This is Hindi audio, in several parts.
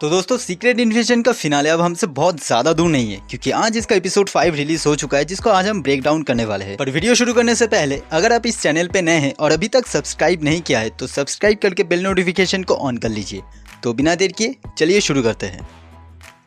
तो दोस्तों सीक्रेट इन्फेशन का फिनाले अब हमसे बहुत ज्यादा दूर नहीं है, क्योंकि आज इसका एपिसोड 5 रिलीज हो चुका है, जिसको आज हम ब्रेक डाउन करने वाले हैं। पर वीडियो शुरू करने से पहले अगर आप इस चैनल पे नए हैं और अभी तक सब्सक्राइब नहीं किया है तो सब्सक्राइब करके बेल नोटिफिकेशन को ऑन कर लीजिए। तो बिना देर किए चलिए शुरू करते हैं।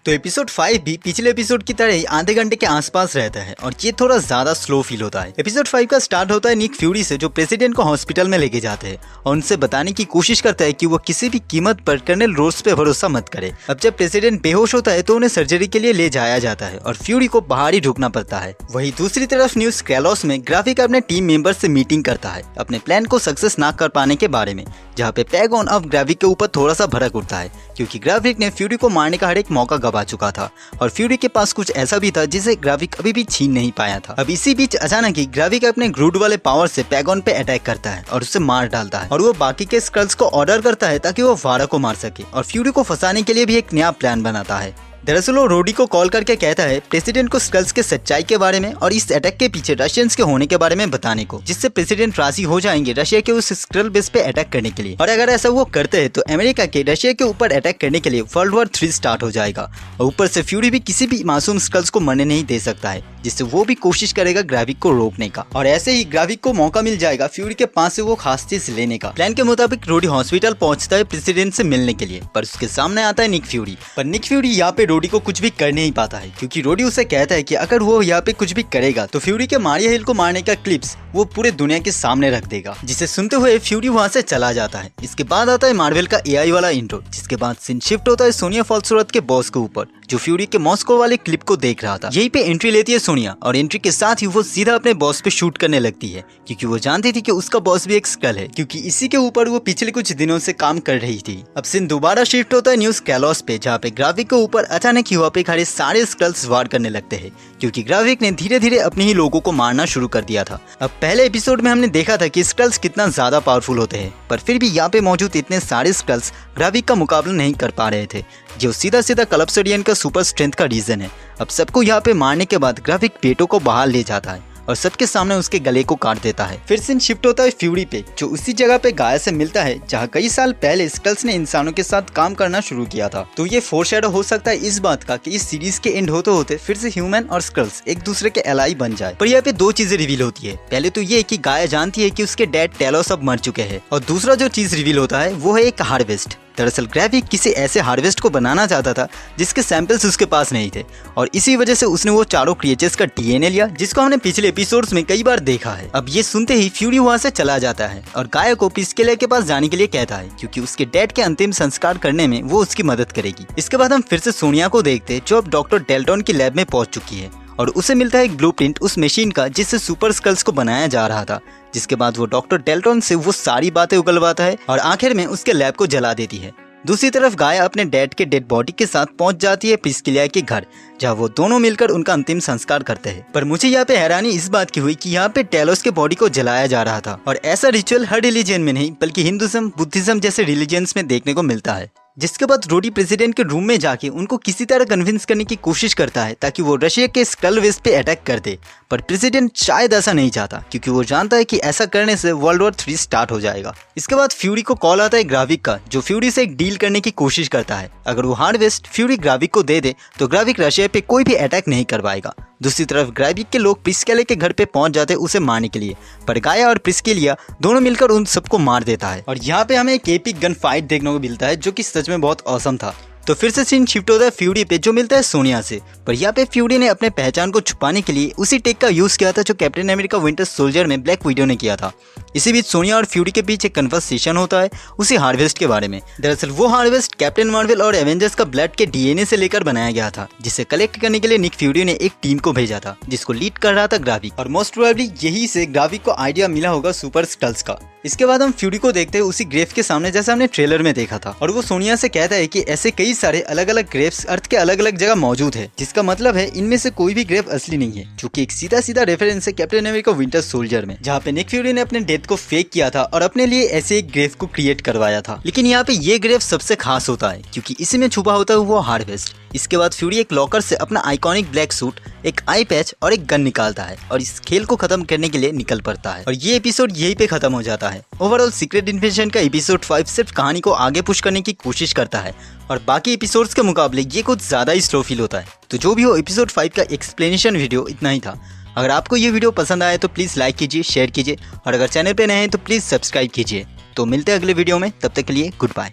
तो एपिसोड 5 भी पिछले एपिसोड की तरह ही आधे घंटे के आसपास रहता है और ये थोड़ा ज्यादा स्लो फील होता है। एपिसोड 5 का स्टार्ट होता है निक फ्यूरी से, जो प्रेसिडेंट को हॉस्पिटल में लेके जाते हैं और उनसे बताने की कोशिश करता है कि वो किसी भी कीमत पर कर्नल रोड्स पे भरोसा मत करे। अब जब प्रेसिडेंट बेहोश होता है तो उन्हें सर्जरी के लिए ले जाया जाता है और फ्यूरी को बाहर ही रुकना पड़ता है। वहीं दूसरी तरफ न्यूज कैलोस में ग्राफिक अपने टीम मेंबर से मीटिंग करता है अपने प्लान को सक्सेस ना कर पाने के बारे में, जहाँ पे पैगॉन अब ग्राफिक के ऊपर थोड़ा सा भड़क उठता है, क्योंकि ग्राफिक ने फ्यूरी को मारने का हर एक मौका गवा चुका था और फ्यूरी के पास कुछ ऐसा भी था जिसे ग्राफिक अभी भी छीन नहीं पाया था। अब इसी बीच अचानक ही ग्राफिक अपने ग्रूड वाले पावर से पैगॉन पे अटैक करता है और उसे मार डालता है और वो बाकी के स्कल्स को ऑर्डर करता है ताकि वो वारा को मार सके और फ्यूरी को फंसाने के लिए भी एक नया प्लान बनाता है। दरअसल वो रोडी को कॉल करके कहता है प्रेसिडेंट को स्कल्स के सच्चाई के बारे में और इस अटैक के पीछे रशियंस के होने के बारे में बताने को, जिससे प्रेसिडेंट राजी हो जाएंगे रशिया के उस स्क्रल बेस पे अटैक करने के लिए। और अगर ऐसा वो करते हैं तो अमेरिका के रशिया के ऊपर अटैक करने के लिए वर्ल्ड वॉर 3 स्टार्ट हो जाएगा और ऊपर से फ्यूरी भी किसी भी मासूम स्कल्स को मरने नहीं दे सकता है, जिससे वो भी कोशिश करेगा ग्राफिक को रोकने का। और ऐसे ही ग्राफिक को मौका मिल जाएगा फ्यूरी के पास से वो खास चीज लेने का। प्लान के मुताबिक रोडी हॉस्पिटल पहुंचता है प्रेसिडेंट से मिलने के लिए, पर उसके सामने आता है निक फ्यूरी। पर निक फ्यूरी यहाँ पे रोडी को कुछ भी कर नहीं पाता है, क्योंकि रोडी उसे कहता है कि अगर वो यहाँ पे कुछ भी करेगा तो फ्यूरी के मारिया हिल को मारने का क्लिप्स वो पूरे दुनिया के सामने रख देगा, जिसे सुनते हुए फ्यूरी वहाँ से चला जाता है। इसके बाद आता है मार्वल का एआई वाला इंट्रो, जिसके बाद सीन शिफ्ट होता है सोनिया फॉल्सवर्थ के बॉस के ऊपर, जो फ्यूरी के मॉस्को वाले क्लिप को देख रहा था। यहीं पे एंट्री लेती है सोनिया और एंट्री के साथ ही वो सीधा अपने बॉस पे शूट करने लगती है, क्योंकि वो जानती थी कि उसका बॉस भी एक स्कल है, क्योंकि इसी के ऊपर वो पिछले कुछ दिनों से काम कर रही थी। अब सीन दोबारा शिफ्ट होता है न्यूज कैलोस पे, जहाँ पे ग्राफिक के ऊपर अचानक ही वहाँ पे खड़े सारे स्कल्स वार करने लगते हैं, क्योंकि ग्राफिक ने धीरे धीरे अपने ही लोगों को मारना शुरू कर दिया था। अब पहले एपिसोड में हमने देखा था कि स्कल्स कितना ज्यादा पावरफुल होते हैं, पर फिर भी यहाँ पे मौजूद इतने सारे स्कल्स ग्राफिक का मुकाबला नहीं कर पा रहे थे, जो सीधा सीधा कलप्सोडियन का सुपर स्ट्रेंथ का रीजन है। अब सबको यहाँ पे मारने के बाद ग्राफिक पेटो को बाहर ले जाता है और सबके सामने उसके गले को काट देता है। फिर सीन शिफ्ट होता है फ्यूरी पे, जो उसी जगह पे गाया से मिलता है जहाँ कई साल पहले स्कल्स ने इंसानों के साथ काम करना शुरू किया था। तो ये फोरशैडो हो सकता है इस बात का कि इस सीरीज के एंड होते होते फिर से ह्यूमन और स्कल्स एक दूसरे के एलाई बन जाए। पर यहाँ पे 2 चीजें रिवील होती है। पहले तो ये कि गाया जानती है कि उसके डैड टेलोस अब मर चुके हैं, और दूसरा जो चीज रिवील होता है वो है एक हार्वेस्ट। दरअसल ग्राफिक किसी ऐसे हार्वेस्ट को बनाना चाहता था जिसके सैंपल्स उसके पास नहीं थे, और इसी वजह से उसने वो चारों क्रिएचर्स का डीएनए लिया, जिसको हमने पिछले एपिसोड्स में कई बार देखा है। अब ये सुनते ही फ्यूरी वहाँ से चला जाता है और गाया को पिस्केले के पास जाने के लिए कहता है, क्योंकि उसके डैड के अंतिम संस्कार करने में वो उसकी मदद करेगी। इसके बाद हम फिर से सोनिया को देखते हैं, जो अब डॉक्टर डेल्टन की लैब में पहुंच चुकी है और उसे मिलता है एक ब्लूप्रिंट उस मशीन का जिससे सुपर स्कल्स को बनाया जा रहा था। जिसके बाद वो डॉक्टर डेल्टन से वो सारी बातें उगलवाता है और आखिर में उसके लैब को जला देती है। दूसरी तरफ गाया अपने डैड के डेड बॉडी के साथ पहुंच जाती है प्रिस्किलिया के घर, जहाँ वो दोनों मिलकर उनका अंतिम संस्कार करते हैं। पर मुझे यहाँ पे हैरानी इस बात की हुई कि यहाँ पे टेलोस के बॉडी को जलाया जा रहा था, और ऐसा रिचुअल हर रिलीजन में नहीं बल्कि हिंदुज्म, बुद्धिज्म जैसे रिलीजन्स में देखने को मिलता है। जिसके बाद रोडी प्रेसिडेंट के रूम में जाके उनको किसी तरह कन्विंस करने की कोशिश करता है ताकि वो रशिया के स्कल वेस पे अटैक कर दे, पर प्रेसिडेंट शायद ऐसा नहीं चाहता, क्योंकि वो जानता है कि ऐसा करने से वर्ल्ड वॉर 3 स्टार्ट हो जाएगा। इसके बाद फ्यूरी को कॉल आता है ग्राफिक का, जो फ्यूरी से एक डील करने की कोशिश करता है। अगर वो हार्वेस्ट फ्यूरी ग्राफिक को दे दे तो ग्राफिक रशिया पे कोई भी अटैक नहीं कर पाएगा। दूसरी तरफ ग्राफिक के लोग प्रिस्केले के घर पे पहुंच जाते उसे मारने के लिए, पर गाया और प्रिस्केलिया दोनों मिलकर उन सबको मार देता है। और यहाँ पे हमें एक एपिक गन फाइट देखने को मिलता है, जो कि सच में बहुत औसम था। तो फिर से सीन शिफ्ट होता है फ्यूरी पे, जो मिलता है सोनिया से। पर यहाँ पे फ्यूरी ने अपने पहचान को छुपाने के लिए उसी टेक का यूज किया था जो कैप्टन अमेरिका विंटर सोल्जर में ब्लैक विडो ने किया था। इसी बीच सोनिया और फ्यूरी के बीच एक कन्वर्सेशन होता है उसी हार्वेस्ट के बारे में। दरअसल वो हार्वेस्ट कैप्टन मार्वल और एवेंजर्स का ब्लड के डीएनए से लेकर बनाया गया था, जिसे कलेक्ट करने के लिए निक फ्यूरी ने एक टीम को भेजा था, जिसको लीड कर रहा था ग्राफिक, और मोस्ट प्रोबेबली यही से ग्राफिक को आइडिया मिला होगा सुपर स्कल्स का। इसके बाद हम फ्यूरी को देखते हैं उसी ग्रेव के सामने, जैसा हमने ट्रेलर में देखा था, और वो सोनिया से कहता है कि ऐसे कई सारे अलग अलग ग्रेव्स अर्थ के अलग अलग जगह मौजूद है, जिसका मतलब है इनमें से कोई भी ग्रेव असली नहीं है, जो कि एक सीधा सीधा रेफरेंस है कैप्टन अमेरिका विंटर सोल्जर में, जहाँ पे निक फ्यूरी ने अपने डेथ को फेक किया था और अपने लिए ऐसे एक ग्रेव को क्रिएट करवाया था। लेकिन यहाँ पे ये ग्रेव सबसे खास होता है, क्योंकि इसी में छुपा होता है वो हार्वेस्ट। इसके बाद फ्यूरी एक लॉकर से अपना आइकॉनिक ब्लैक सूट एक आई पैच और एक गन निकालता है और इस खेल को खत्म करने के लिए निकल पड़ता है और ये एपिसोड यहीं पे खत्म हो जाता है। ओवरऑल सीक्रेट इन्फेशन का एपिसोड 5 सिर्फ कहानी को आगे पुश करने की कोशिश करता है और बाकी एपिसोड्स के मुकाबले ये कुछ ज्यादा ही स्लो फील होता है। तो जो भी हो, एपिसोड 5 का एक्सप्लेनेशन वीडियो इतना ही था। अगर आपको ये वीडियो पसंद आया तो प्लीज लाइक कीजिए, शेयर कीजिए और अगर चैनल पे नए हैं तो प्लीज सब्सक्राइब कीजिए। तो मिलते हैं अगले वीडियो में, तब तक के लिए गुड बाय।